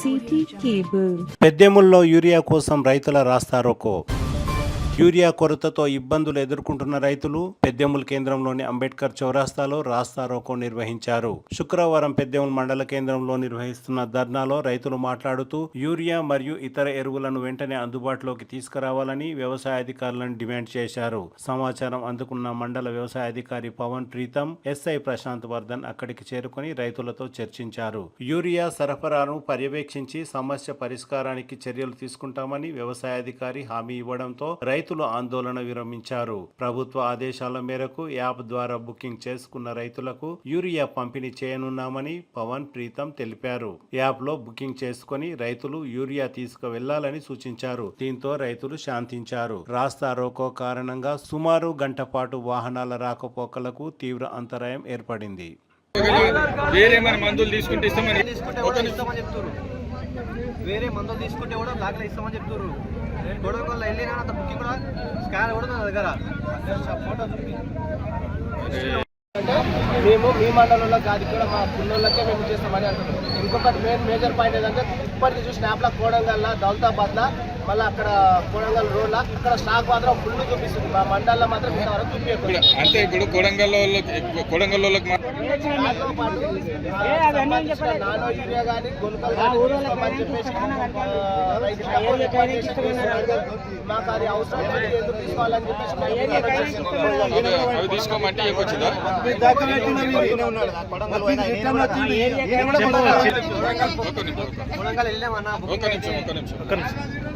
City cable పెద్దేముల్లో urea కోసం రైతుల రాస్తారోకో. Urea కొరతతో ఇబ్బందులు ఎదుర్కొంటున్న రైతులు పెద్దేముల్ కేంద్రంలోని అంబేద్కర్ చౌరాస్తాలో రాస్తారోకో నిర్వహించారు. శుక్రవారం పెద్దేముల్ మండల కేంద్రంలో నిర్వహిస్తున్న ధర్నాలో రైతులు మాట్లాడుతూ యూరియా మరియు ఇతర ఎరువులను వెంటనే అందుబాటులోకి తీసుకురావాలని వ్యవసాయ అధికారులను డిమాండ్ చేశారు. సమాచారం అందుకున్న మండల వ్యవసాయ అధికారి పవన్ ప్రీతం, ఎస్ఐ ప్రశాంత్ వర్ధన్ అక్కడికి చేరుకుని రైతులతో చర్చించారు. యూరియా సరఫరాను పర్యవేక్షించి సమస్య పరిష్కారానికి చర్యలు తీసుకుంటామని వ్యవసాయ అధికారి హామీ ఇవ్వడంతో రైతులు ఆందోళన విరమించారు. ప్రభుత్వ ఆదేశాల మేరకు యాప్ ద్వారా బుకింగ్ చేసుకున్న రైతులకు యూరియా పంపిణీ చేయనున్నామని పవన్ ప్రీతం తెలిపారు. యాప్ లో బుకింగ్ చేసుకుని రైతులు యూరియా తీసుకువెళ్లాలని సూచించారు. దీంతో రైతులు శాంతించారు. రాస్తా రోకో కారణంగా సుమారు గంట పాటు వాహనాల రాకపోకలకు తీవ్ర అంతరాయం ఏర్పడింది. వేరే మందులు తీసుకుంటే వేరే మందులు తీసుకుంటే కూడా బ్లాక్లో ఇస్తామని చెప్తున్నారు. నేను గొడవల వెళ్ళినా అంత బుకింగ్ కూడా స్కాన్ కూడా నా దగ్గర ఫోటో మేము మీ మండలంలో కాదు, కూడా మా పుల్లోళ్ళకే మేము చేస్తామని అంటున్నాం. ఇంకొకటి మేజర్ పాయింట్ ఏంటంటే ఇప్పటికి చూసి స్నాప్లో కోడంగల్లో దౌలతాబాద్లో మళ్ళీ అక్కడ కోడంగల్ రోడ్లో అక్కడ స్టాక్ మాత్రం ఫుల్ చూపిస్తుంది. మా మండలంలో మాత్రం ఇంతవరకు చూపించకుండా అంటే ఇప్పుడు కొడంగల్లో నానో యూరియా కానీ గొలుకలు చెప్పేసి మాకు అది అవసరం ఎందుకు తీసుకోవాలని చెప్పేసి తీసుకోమంటే కొడంగల్ వెళ్ళామన్నా 1500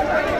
Thank you.